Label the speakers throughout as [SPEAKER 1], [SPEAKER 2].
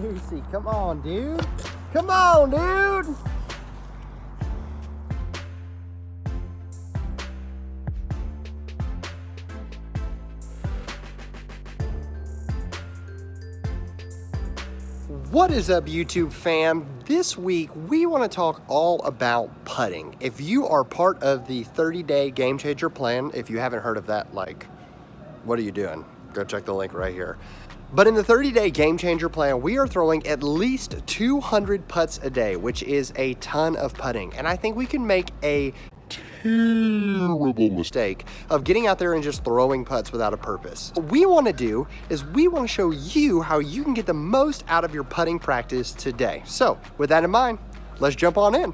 [SPEAKER 1] Lucy, come on, dude. Come on, dude. What is up, YouTube fam? This week we want to talk all about putting. If you are part of the 30-day game changer plan, if you haven't heard of that, like, what are you doing? Go check the link right here. But in the 30-day game changer plan, we are throwing at least 200 putts a day, which is a ton of putting. And I think we can make a terrible mistake of getting out there and just throwing putts without a purpose. What we want to do is we want to show you how you can get the most out of your putting practice today. So with that in mind, let's jump on in.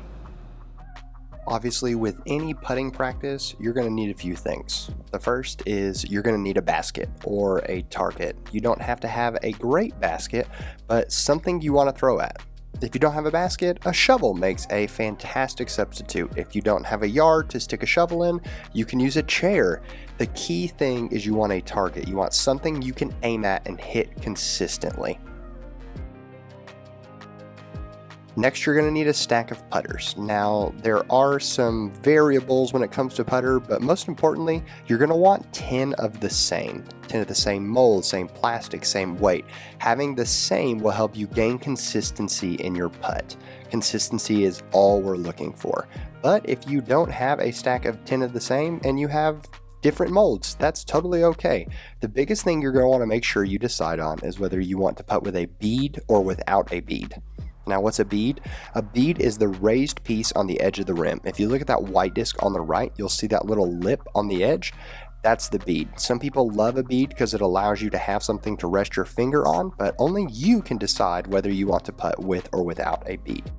[SPEAKER 1] Obviously, with any putting practice, you're going to need a few things. The first is you're going to need a basket or a target. You don't have to have a great basket, but something you want to throw at. If you don't have a basket, a shovel makes a fantastic substitute. If you don't have a yard to stick a shovel in, you can use a chair. The key thing is you want a target. You want something you can aim at and hit consistently. Next, you're going to need a stack of putters. Now, there are some variables when it comes to putter, but most importantly, you're going to want 10 of the same. 10 of the same mold, same plastic, same weight. Having the same will help you gain consistency in your putt. Consistency is all we're looking for. But if you don't have a stack of 10 of the same and you have different molds, that's totally okay. The biggest thing you're going to want to make sure you decide on is whether you want to putt with a bead or without a bead. Now, what's a bead? A bead is the raised piece on the edge of the rim. If you look at that white disc on the right, you'll see that little lip on the edge. That's the bead. Some people love a bead because it allows you to have something to rest your finger on, but only you can decide whether you want to putt with or without a bead.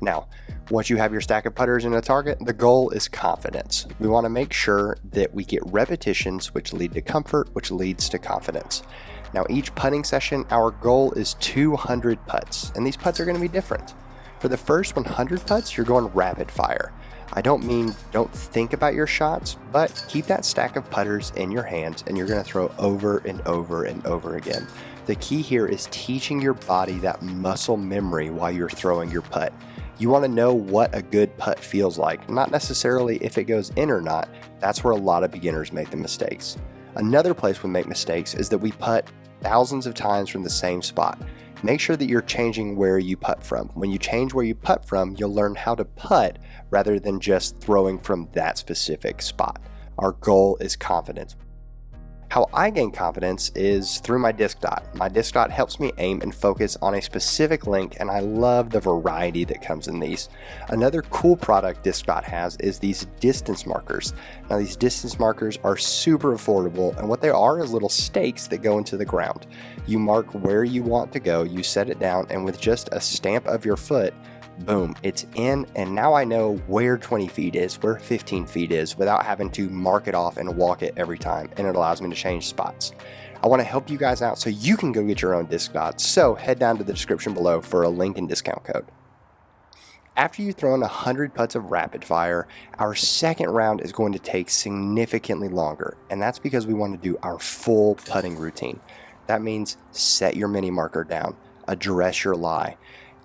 [SPEAKER 1] Now, once you have your stack of putters and a target, the goal is confidence. We want to make sure that we get repetitions, which lead to comfort, which leads to confidence. Now, each putting session, our goal is 200 putts, and these putts are going to be different. For the first 100 putts, you're going rapid fire. I don't mean don't think about your shots, but keep that stack of putters in your hands, and you're going to throw over and over and over again. The key here is teaching your body that muscle memory while you're throwing your putt. You want to know what a good putt feels like, not necessarily if it goes in or not. That's where a lot of beginners make the mistakes. Another place we make mistakes is that we putt thousands of times from the same spot. Make sure that you're changing where you putt from. When you change where you putt from, you'll learn how to putt rather than just throwing from that specific spot. Our goal is confidence. How I gain confidence is through my disc dot. My disc dot helps me aim and focus on a specific link, and I love the variety that comes in these. Another cool product disc dot has is these distance markers. Now, these distance markers are super affordable, and what they are is little stakes that go into the ground. You mark where you want to go, you set it down, and with just a stamp of your foot, boom, it's in, and now I know where 20 feet is, where 15 feet is, without having to mark it off and walk it every time, and it allows me to change spots. I want to help you guys out so you can go get your own disc dots, so head down to the description below for a link and discount code. After you've thrown 100 putts of rapid fire, our second round is going to take significantly longer, and that's because we want to do our full putting routine. That means set your mini marker down, address your lie.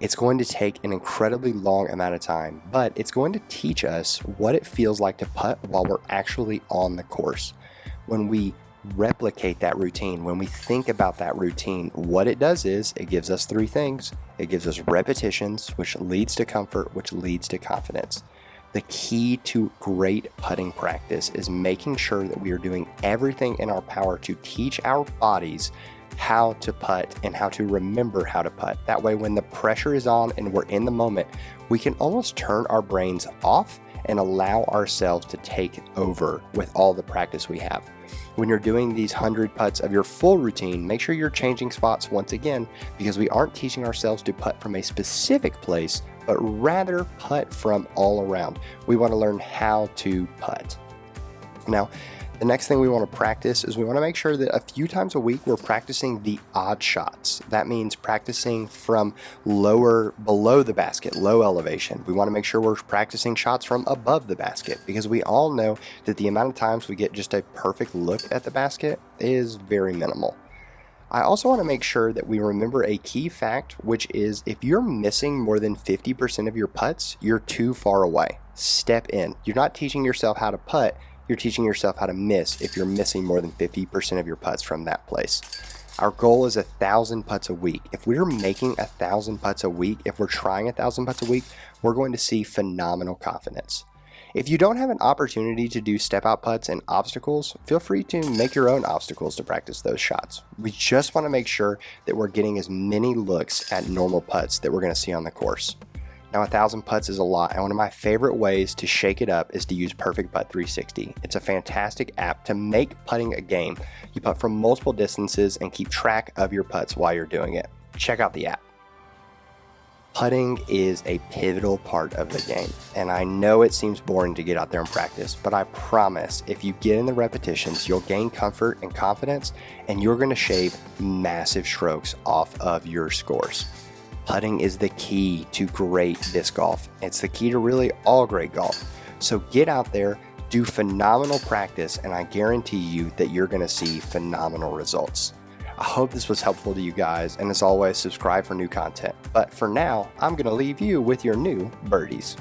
[SPEAKER 1] It's going to take an incredibly long amount of time, but it's going to teach us what it feels like to putt while we're actually on the course. When we replicate that routine, when we think about that routine, what it does is it gives us three things. It gives us repetitions, which leads to comfort, which leads to confidence. The key to great putting practice is making sure that we are doing everything in our power to teach our bodies how to putt and how to remember how to putt. That way, when the pressure is on and we're in the moment, we can almost turn our brains off and allow ourselves to take over with all the practice we have. When you're doing these 100 putts of your full routine, make sure you're changing spots once again, because we aren't teaching ourselves to putt from a specific place, but rather putt from all around. We want to learn how to putt. Now, the next thing we want to practice is we want to make sure that a few times a week we're practicing the odd shots. That means practicing from below the basket, low elevation. We want to make sure we're practicing shots from above the basket, because we all know that the amount of times we get just a perfect look at the basket is very minimal. I also want to make sure that we remember a key fact, which is if you're missing more than 50% of your putts, you're too far away. Step in. You're not teaching yourself how to putt, you're teaching yourself how to miss if you're missing more than 50% of your putts from that place. Our goal is 1,000 putts a week. If we're making 1,000 putts a week, if we're trying 1,000 putts a week, we're going to see phenomenal confidence. If you don't have an opportunity to do step out putts and obstacles, feel free to make your own obstacles to practice those shots. We just want to make sure that we're getting as many looks at normal putts that we're going to see on the course. Now 1,000 putts is a lot, and one of my favorite ways to shake it up is to use Perfect Putt 360. It's a fantastic app to make putting a game. You putt from multiple distances and keep track of your putts while you're doing it. Check out the app. Putting is a pivotal part of the game, and I know it seems boring to get out there and practice, but I promise if you get in the repetitions, you'll gain comfort and confidence, and you're going to shave massive strokes off of your scores. Putting is the key to great disc golf. It's the key to really all great golf. So get out there, do phenomenal practice, and I guarantee you that you're going to see phenomenal results. I hope this was helpful to you guys, and as always, subscribe for new content. But for now, I'm going to leave you with your new birdies.